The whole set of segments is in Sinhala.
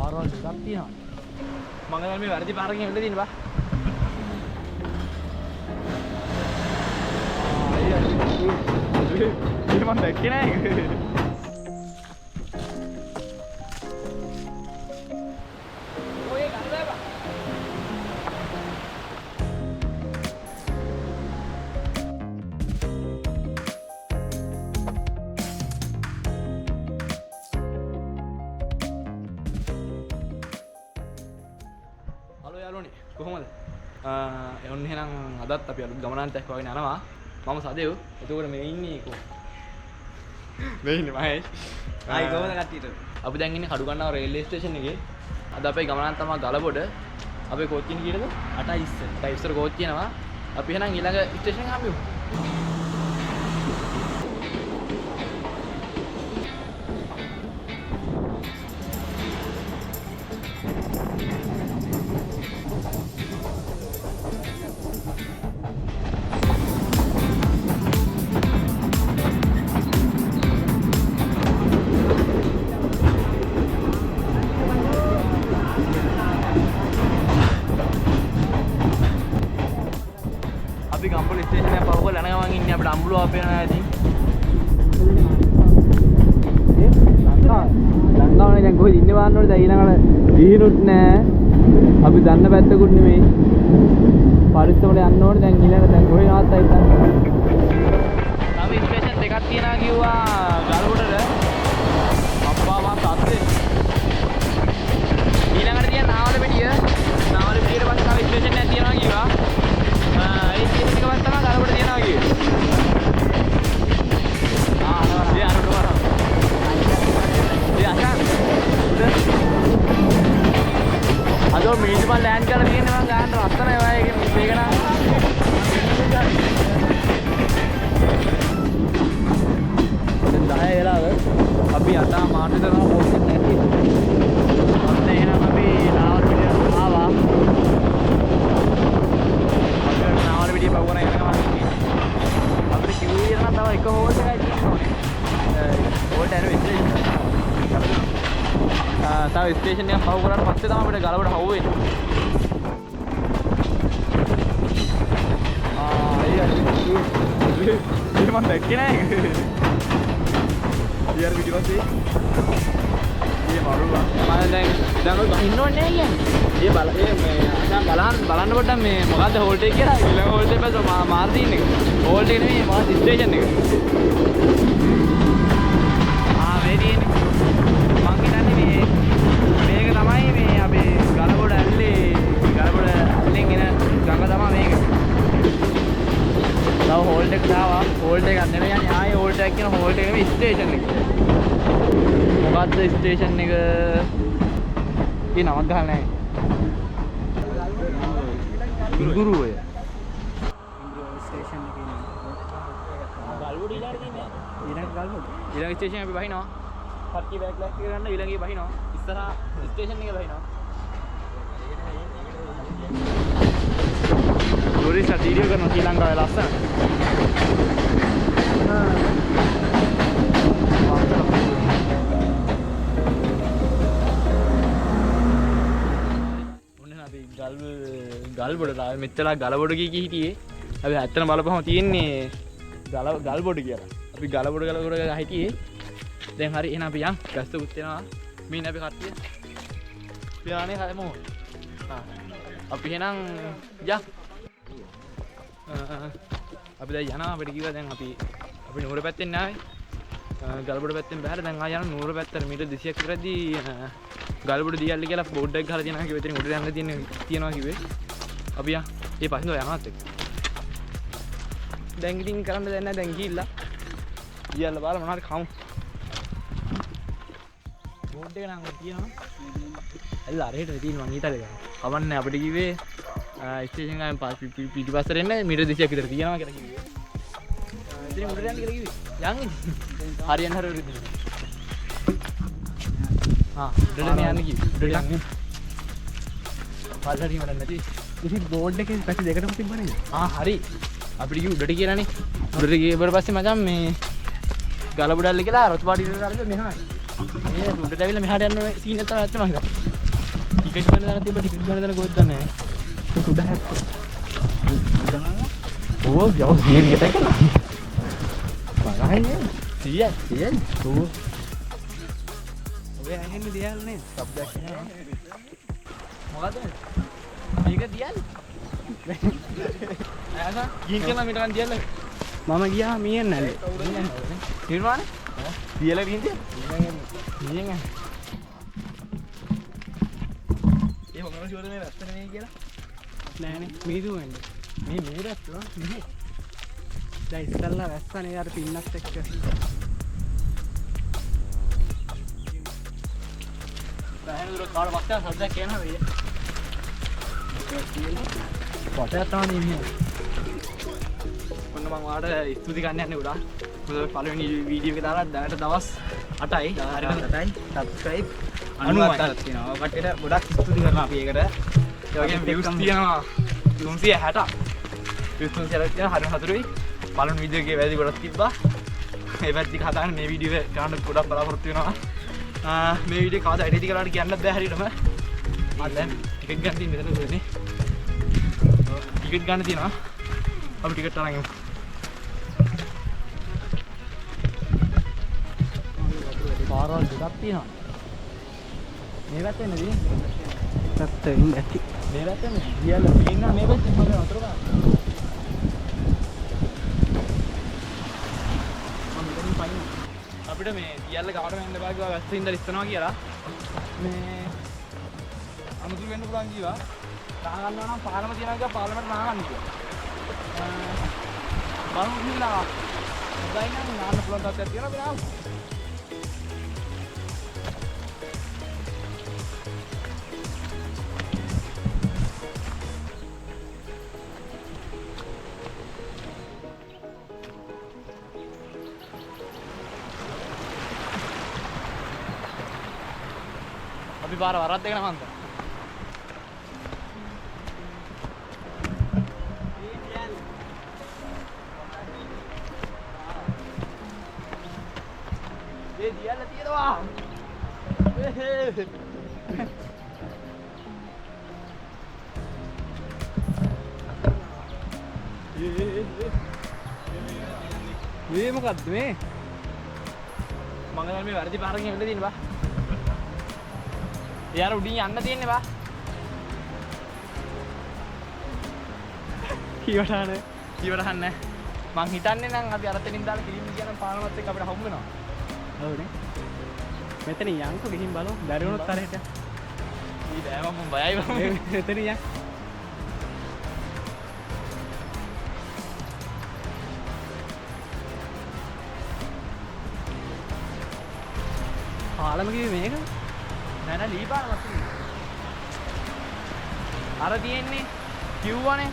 පාරවල් දෙකක් තියෙනවා. මම ගාන මේ වැරදි පාරකින් එන්න දෙන්න බා. ඒක මම දැක්කේ නෑ. ඔය ගන්න බා. හලෝ යාළුවනේ කොහොමද? එන්න එහෙනම් අදත් අපි අලුත් ගමනාන්තයක් වගේ යනවා. මම සදෙව්. එතකොට මේ ඉන්නේ කො. මේ ඉන්නේ මහේෂ්. ආයි කොහොමද කට්ටියට? අපි දැන් ඉන්නේ කඩුගන්නාව රේල්වේ ස්ටේෂන් එකේ. අද අපේ ගමනාන්ත තමයි ගලබොඩ. අපේ කෝච්චිය කීයද? 8යි ඉස්සර. 8යි ඉස්සර කෝච්චිය යනවා. අපි එහෙනම් ඊළඟ ස්ටේෂන් එක හම්බෙමු. අපි ගම්පොල ස්ටේෂන් එක පහුව යන ගමන් ඉන්නේ අපිට අම්බුලාව පේනවා ඉතින්. ලංකාවනේ දැන් කොහෙද ඉන්නේ බලන්න ඕනේ. දැන් ඊළඟට දිනුත් නෑ. අපි දන්න පැත්තකුත් නෙමෙයි. පරිස්සමට යන්න ඕනේ. දැන් ඊළඟට දැන් කොහෙ නවත්තයි ඉතින්. අපි ස්ටේෂන් දෙකක් තියනවා කිව්වා ගල්බොඩට. අප්පා මා සත්‍යේ. ඊළඟට තියන නාවලපිටිය. නාවලපිටියට පස්සේ තව ස්ටේෂන් එකක් තියනවා කිව්වා. ඒ ස්ටේෂන් එක වත් තමයි ගලබොඩ තියනවා කිව්වේ. ඒ අරට වරා. ඒ අසන්. අදෝ මීටි මල් ලෑන්ඩ් කරලා තියෙන්නේ මං ගන්න රස්සන ඒවා ඒක මේක නම්. දැන් 10 වෙලාව අපි අතා මාර්ග කරනවා පොස්ට් එකේ. අන්න එහෙනම් අපි නාවලපිටියට ආවා. විදිය පවුන යනවා අපිට කිව්වේ නම් තව එක හෝල්ස් එකයි තියෙන්නේ. හෝල්ට ඇර වෙච්ච තව ස්ටේෂන් එකක් පවු කරාට පස්සේ තමයි අපිට ගලබොඩ හවු වෙන්නේ. ඒක මම දැක්කේ නෑ. ඊයර් වීඩියෝ පස්සේ මේ මරුවා මම දැන් ඔය ඉන්නෝනේ නෑ කියන්නේ. ඒ මේ දැන් බලන්න පොඩ්ඩක් මේ මොකද්ද හෝල්ට් එක කියලා. ඊළඟ හෝල්ට් එක පස්සේ මාර් දින්න එක. හෝල්ට් එක නෙමෙයි මාර් ස්ටේෂන් එක. මේ තියෙන්නේ මං හිතන්නේ මේක තමයි මේ අපේ ගලබොඩ ඇල්ලේ ගලබොඩ ඇල්ලෙන් එන ගඟ තමයි මේක. තව හෝල්ට් එක දාවා. හෝල්ට් එකක් නෙමෙයි යන්නේ ආයේ හෝල්ට් එකක් කියන හෝල්ට් එක නෙමෙයි ස්ටේෂන් එක. මොකද්ද ස්ටේෂන් එක? ඒ නමක් ගහලා නැහැ. ඉඟුරුවේ. ස්ටේෂන් එකේ නේ. ගල්බොඩ ඊළඟට තියෙන්නේ. ඊළඟ ගල්බොඩ. ඊළඟ ස්ටේෂන් අපි බහිනවා. කට්ටිය බෑග් ලෑස්ති කරගන්න ඊළඟේ බහිනවා. ඉස්සරහා ස්ටේෂන් එකේ බහිනවා. ටූරිස්ට් වීඩියෝ කරනවා ශ්‍රී ලංකාවේ ලස්සන. ගල්බොඩ මෙච්චර ගලබොඩ කී හිටියේ. අපි ඇත්තටම බලපුවම තියෙන්නේ ගල්බොඩ කියලා. අපි ගලබොඩ හිටියේ. දැන් හරි එහෙනම් අපි යන් ගස්තුකුත් වෙනවා. මීන් අපි කට්ටිය. පියානේ හැමෝ. අපි එහෙනම් යන්. අපි දැන් යනවා. අපිට කිව්වා දැන් අපි නුවර පැත්තෙන් ආවේ. ගල්බොඩ පැත්තෙන් බහැලා දැන් ආය යන නුවර පැත්තට මීටර් 200ක් විතරදී ගල්බොඩ දියල්ලි කියලා බෝඩ් එකක් ගහලා තියෙනවා කිව්වේ. එතන උඩට යන්න තියෙනවා කිව්වේ. අපි ඒ පස්සේ යනවත් එක්ක. දැන් ඉතින් කරන්න දෙයක් නැහැ. දැන් ගිහිල්ලා දියල්ල බලලා මොනවාරි කමු. බෝඩ් එක නම් තියෙනවා. ඇල්ල අරහෙට තියෙනවා මං ඊතල ගන්න. කවන්නේ අපිට කිව්වේ ස්ටේෂන් එකෙන් පිටිපස්සට එන්න මීටර් 200ක් විතර තියෙනවා කියලා කිව්වේ. ඉතින් උඩට යන්න කියලා කිව්වේ. යන් හරියන් හරියට ඉතින්. උඩට යන්න කිව්වේ. උඩට යන්න. පල්ලට යන්න නැති. ඉතින් බෝඩ් එකේ පැති දෙකටම තිබ්බනේ. හරි. අපිට කිව්ව උඩට කියලානේ. උඩට ගිය ඉවර පස්සේ මචං මේ ගලබොඩල්ලි කියලා රොත් පාටි ඉස්සරහට අරගෙන මෙහෙමයි. මේ උඩට ඇවිල්ලා මෙහාට යන්න ඕනේ සීන් එක තමයි මම හිතා. ටිකට් ගන්න දාලා තිබ්බ ටිකට් ගන්න දාලා කොහෙද දන්නේ නැහැ. උඩ හැප්පුවා. ඕ යෝ සීන් එක දැක්කලා. බලන්නේ. සිය. ඕ. ඔය ඇහෙන්නේ දියල් නේ. සබ්ජෙක්ට් එනවා. මොකද? මේක දියල්. ආසා ගින් කියලා මීටරන් දියල්. මම ගියා මීයෙන් නැලේ. නිර්මාණ? දියල ගින්ද? මීයෙන්. ඒ මොකද ෂුවර් මේ වැස්ස නෙමෙයි කියලා? නෑනේ මීදු වෙන්නේ. මේ වැස්ස නේ. දැන් ඉස්සල්ලා වැස්සනේ අර පින්නත් එක්ක. බෑන දුර කාඩ වක්තා සද්දයක් කියනවා වෙයි. පොටයක් තමයි ඉන්නේ. ඔන්න මම ඔයාලට ස්තුති ගන්න යන්නේ උඩා. මොකද පළවෙනි වීඩියෝ එක දාලා දැනට දවස් 8යි. හරියට 8යි. සබ්ස්ක්‍රයිබ් 90ක් තියෙනවා. කට්ටියට ගොඩක් ස්තුති කරනවා අපි ඒකට. ඒ වගේම views තියෙනවා 360ක්. views 360ක් තියෙනවා. හරියට හතුරුයි. පළවෙනි වීඩියෝ එකේ වැඩි ගොඩක් තිබ්බා. මේ පැත්ත ටික හදාගෙන මේ වීඩියෝ එක ගන්න ගොඩක් බලාපොරොත්තු වෙනවා. මේ වීඩියෝ කවදා එඩිට් කරලාට කියන්න බෑ හරියටම. දැන් ටිකට් ගන්න තියෙන මෙතන කොහෙනේ. ටිකට් ගන්න තියෙනවා. අපි ටිකට් අරන් යමු. පාරවල් දෙකක් තියෙනවා. මේ පැත්තේ නෙදී. පැත්තෙන් ඇති. මේ පැත්තේ ගියලා තියෙනවා මේ පැත්තේ මොකද වතුර ගන්න. අපිට මේ දියල්ල ගාවට වෙන්න බෑ කිව්වා වැස්සින් ඉඳලා ඉස්සනවා කියලා. මේ අමුතු වෙන්න පුළුවන් කිව්වා. නා ගන්නවා නම් පාරම තියනවා කියලා පාර්ලිමේන්ත නා ගන්න කිව්වා. බලමු කියලා. හොඳයි නම් නාන්න පුළුවන් තත්ත්වයක් තියෙනවා අපි නාමු. අපි පාර වරද්ද දෙගෙන මන්ද. ඒ දියල්ල තියෙනවා. මේ මොකද්ද මේ? මම දැන් මේ වැරදි පාරකින් එන්න තියෙන්නේ බා. यार उड़ी යන්න තියෙන්නේ බා. කීවටහන්නේ. මං හිතන්නේ නම් අපි අරතනින් දාලා ෆිල්ම් කියන පානවත් එක්ක අපිට හම්බ වෙනවා. ඔව්නේ. මෙතන යන්කෝ ගිහින් බලමු. බැරි වුණොත් තරහෙට. ඊ බෑ මම බයයි මම. මෙතන යන්. පාලම කිව්වේ මේක. නෑ ලී පාන වස්තු. අර තියෙන්නේ කිව්වනේ.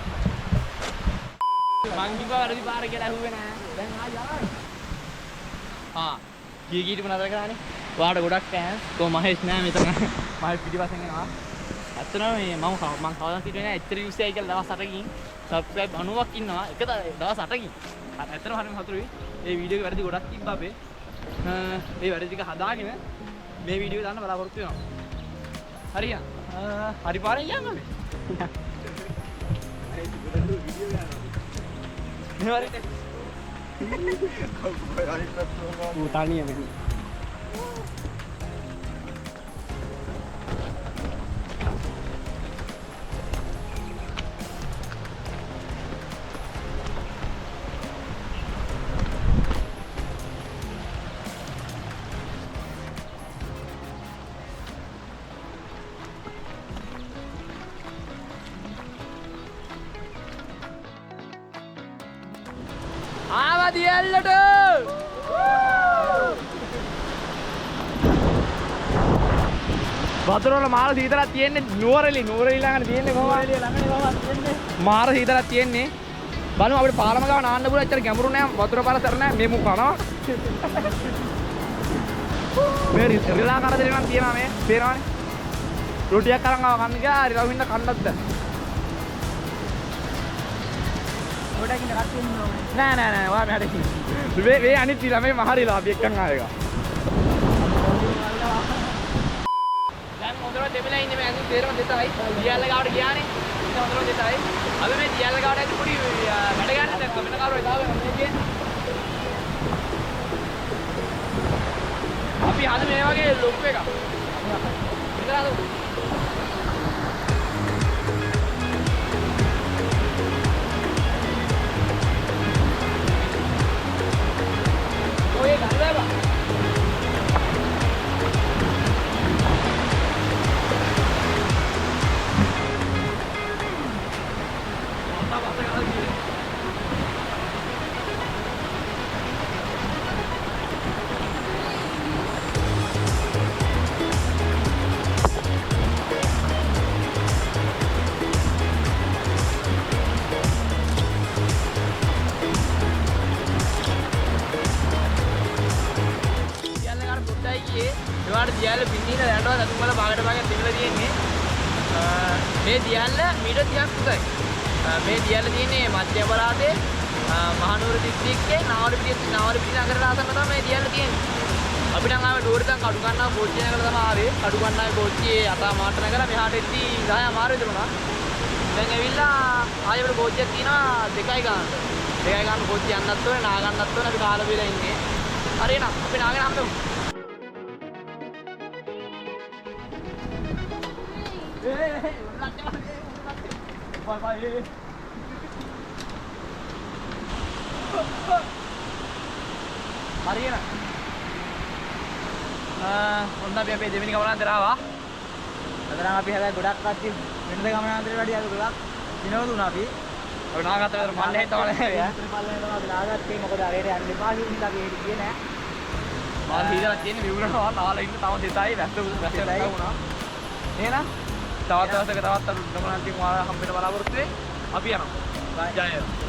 මං කිව්වා වැරදි පාර කියලා ඇහුවේ නෑ. දැන් ආ කීකීටම නතර කරානේ. ඔයාලට ගොඩක් තෑන්ක්ස්. කො මහේෂ් නෑ මෙතන. මහේෂ් පිටිපස්සෙන් එනවා. ඇත්තටම මේ මම කවදාවත් හිතුවේ නෑ එච්චර views එකයි කියලා දවස් 8කින්. subscribe 90ක් ඉන්නවා. එක දවස් 8කින්. ඇත්තටම හරිම හතුරුයි. මේ වීඩියෝ එක වැරදි ගොඩක් තිබ්බා අපේ. මේ වැරදි ටික හදාගෙන මේ වීඩියෝ දාන්න බලාපොරොත්තු වෙනවා. හරියා. හරි පාරේ යන්න අපි. මේ වරේ තනිය මෙන්න. ආවා දියල්ලට වතුර වල මාර සීතලක් තියෙන්නේ නුවරඑලි ළඟට තියෙන්නේ කොහොමද ළඟනේ කොහොමද තියෙන්නේ මාර සීතලක් තියෙන්නේ බලමු අපිට පාලම ගාව නාන්න පුළුවන් ඇත්තට ගැඹුරු නෑ වතුර පාර සර නෑ මේ මු කනවා මේ රිලා කර දෙන්න නම් තියනවා මේ තේරෙනවනේ රොටියක් අරන් ආව කන්න ගියා රිලා වින්න කන්නත් බෑ ඔඩකින් කට්ටිය ඉන්නවා නෑ ඔයා මෙහාට මේ අනිත් රිලා මේ මහ රිලා අපි එක්කන් ආව එක හොඳටම දෙමිලා ඉන්නේ මේ ඇඳුම් තේරම දෙතයි. දියල්ල ගාවට ගියානේ. ඉතින් හොඳටම දෙතයි. අපි මේ දියල්ල ගාවට ඇවිත් පොඩි වැඩ ගන්න දැක්ක වෙන කවුරු එදාව මේ කියන්නේ. අපි හද මේ වගේ ලොප් එකක්. ඉතල හදමු. ඔය ගන්න බෑ. ඒවාට දියල්ල පිටින දැනටවත් අතුම් වල භාගයට භාගයක් දෙවිලා තියෙන්නේ. මේ දියල්ල මීටර් 30ක් උසයි. මේ දියල්ල තියෙන්නේ මධ්‍ය පළාතේ මහනුවර දිස්ත්‍රික්කයේ නාවලපිටිය නගරයට ආසන්න තමයි මේ දියල්ල තියෙන්නේ. අපි නම් ආවේ ඩෝර් එකෙන් කඩු ගන්නවා කෝච්චිය නගර තමයි ආවේ. කඩු ගන්නාවේ කෝච්චියේ අතා මාට නගලා මෙහාට එද්දී 10 අමාරු විතරුණා. දැන් ඇවිල්ලා ආයෙ අපිට කෝච්චියක් තියෙනවා 2යි ගන්න. 2යි ගන්න කෝච්චිය යන්නත් ඕනේ නා ගන්නත් ඕනේ අපි කාලා බීලා ඉන්නේ. හරි එහෙනම් අපි නාගෙන හම්බෙමු. හරියන ඔන්න අපි අපේ දෙවෙනි ගමනාන්තරය ආවා. අද නම් අපි හැබැයි ගොඩක් කට්ටිය වෙනද ගමනාන්තරයට වඩා අද ගොඩක් විනෝදුණා අපි. අපි නාගත්තේ මල්ලේ හිටවල නෑ. පල්ලේ හිටවල අපි නාගත්තේ මොකද අරේට යන්න එපා කියලා අපි හිටියේ නෑ. මාල් හීදලා තියෙන විවුරනවා නාලා ඉන්න තව දෙතයි වැස්ස වුණා. එහෙනම් තවත් දවසක තවත් අලුත් ගමනාන්තයක් මාලා හම්බෙන්න බලාපොරොත්තු වෙයි. අපි යනවා. ජය වේවා.